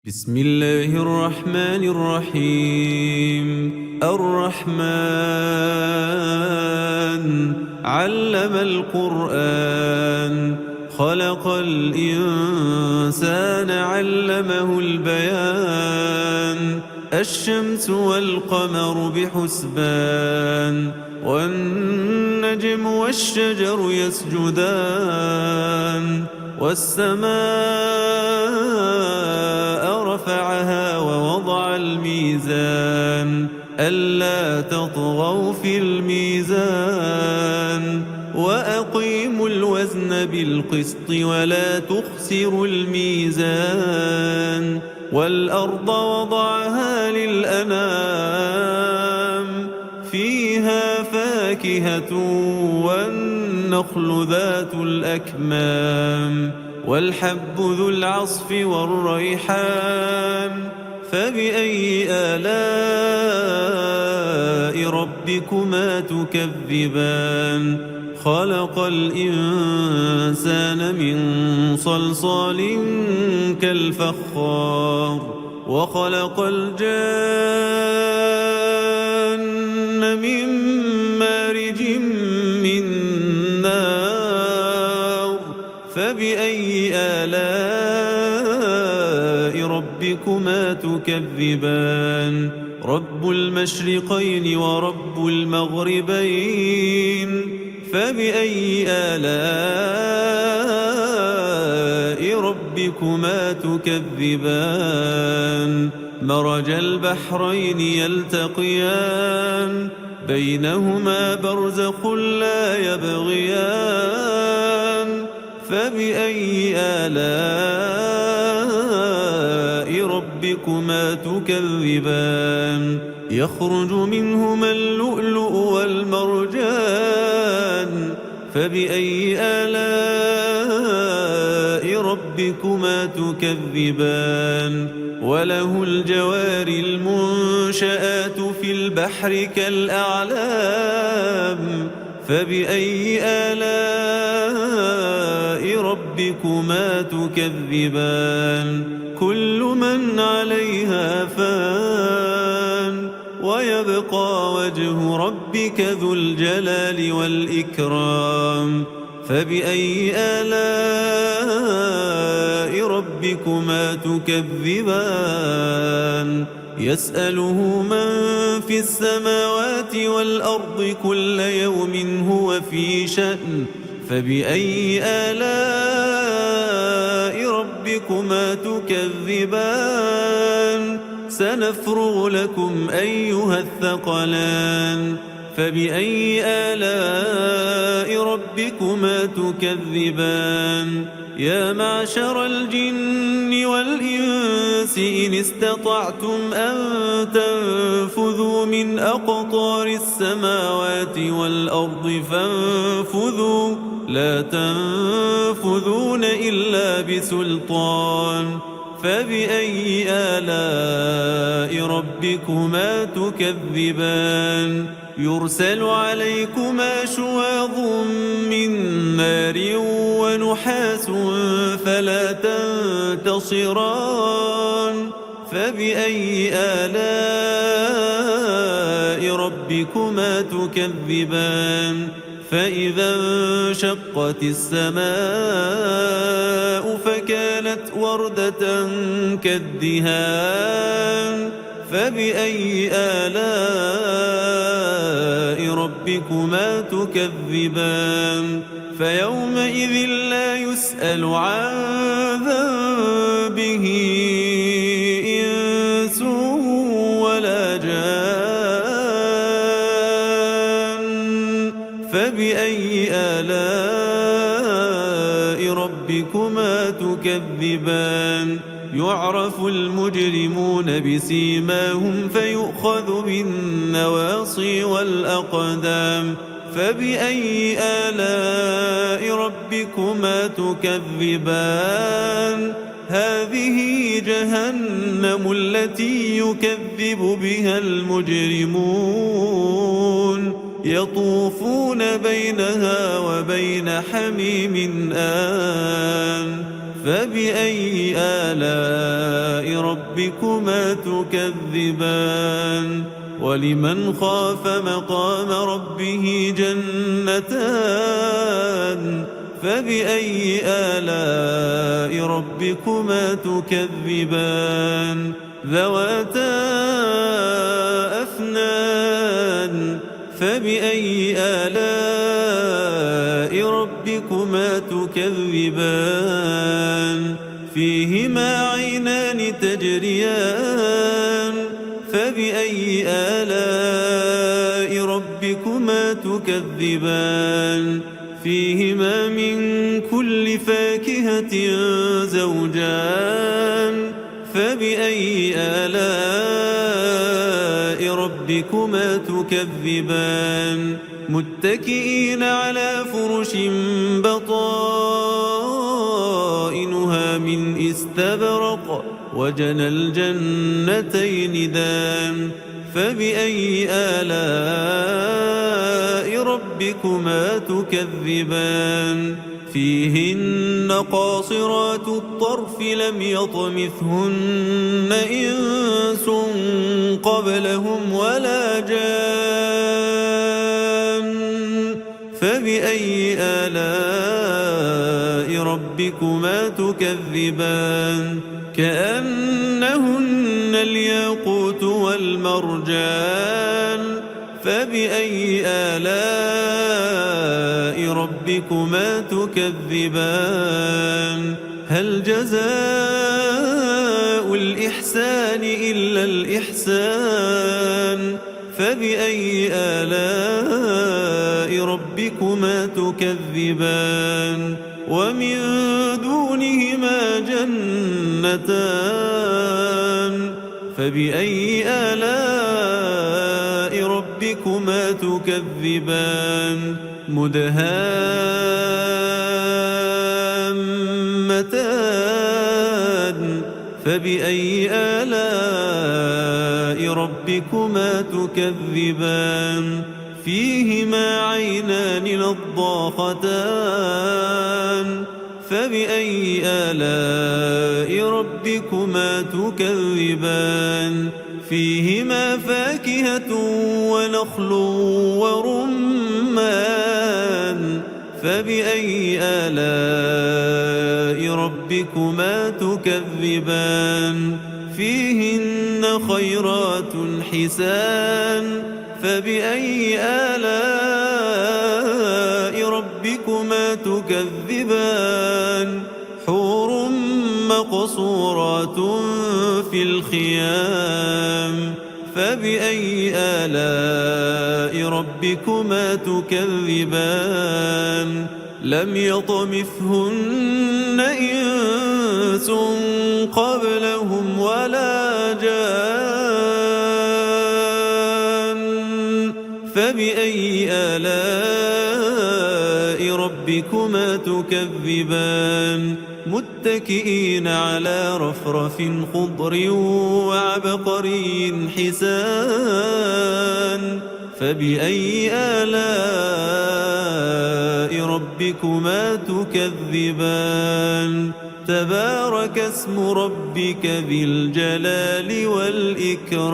بسم الله الرحمن الرحيم. الرحمن علم القرآن خلق الإنسان علمه البيان. الشمس والقمر بحسبان والنجم والشجر يسجدان والسماء رفعها ووضع الميزان ألا تطغوا في الميزان وأقيموا الوزن بالقسط ولا تخسروا الميزان والأرض وضعها للأنام فيها فاكهة والنخل ذات الأكمام والحب ذو العصف والريحان فبأي آلاء ربكما تكذبان. خلق الإنسان من صلصال كالفخار وخلق الجان من مارج من نار فبأي آلاء ربكما تكذبان. رب المشرقين ورب المغربين فبأي آلاء ربكما تكذبان. مرج البحرين يلتقيان بينهما برزخ لا يبغيان فبأي آلاء ربكما تكذبان. يخرج منهما اللؤلؤ والمرجان فبأي آلاء ربكما تكذبان. وله الجوار المنشآت في البحر كالأعلام فبأي آلاء ربكما تكذبان. كل من عليها فان ويبقى وجه ربك ذو الجلال والإكرام فبأي آلاء ربكما تكذبان. يسأله من في السماوات والأرض كل يوم هو في شأن فبأي آلاء ربكما تكذبان. سنفرغ لكم أيها الثقلان فبأي آلاء ربكما تكذبان. يا معشر الجن والإنس إن استطعتم أن تنفذوا من أقطار السماوات والأرض فانفذوا لا تنفذون إلا بسلطان فبأي آلاء ربكما تكذبان. يرسل عليكما شواظ من نار ونحاس فلا تنتصران فبأي آلاء ربكما تكذبان. فإذا انشقت السماء فكانت وردة كالدهان فبأي آلاء ربكما تكذبان. فيومئذ لا يسأل عن ذنبه إنس ولا جان فبأي آلاء ربكما تكذبان. يعرف المجرمون بسيماهم فيؤخذ بالنواصي والأقدام فبأي آلاء ربكما تكذبان. هذه جهنم التي يكذب بها المجرمون يطوفون بينها وبين حميم آن فبأي آلاء ربكما تكذبان ولمن خاف مقام ربه جنتان فبأي آلاء ربكما تكذبان ذواتا أفنان فبأي آلاء ربكما تكذبان فيهما عينان تجريان فبأي آلاء ربكما تكذبان فيهما من كل فاكهة زوجان فبأي آلاء ربكما تكذبان متكئين على فرش بطائنها من استبرق وجنى الجنتين دان فبأي آلاء ربكما تكذبان فيهن قاصرات الطرف لم يطمثهن إنس قبلهم ولا جان فبأي آلاء ربكما تكذبان كأنهن الياقوت والمرجان فبأي آلاء ربكما تكذبان هل جزاء الإحسان إلا الإحسان فبأي آلاء ربكما تكذبان ومن دونهما جنتان فبأي آلاء ربكما تكذبان مدهامتان فبأي آلاء ربكما تكذبان فيهما عينان نضاختان فبأي آلاء ربكما تكذبان فيهما فاكهة ونخل ورمان فبأي آلاء ربكما تكذبان فيهن خيرات حسان فبأي آلاء ربكما تكذبان حور مقصورات في الخيام فبأي آلاء ربكما تكذبان لم يطمثهن إنس قبلهم ولا جان فبأي آلاء ربكما تكذبان متكئين على رفرف خضر وعبقري حسان فبأي آلاء ربكما تكذبان تبارك اسم ربك ذي الجلال والإكرام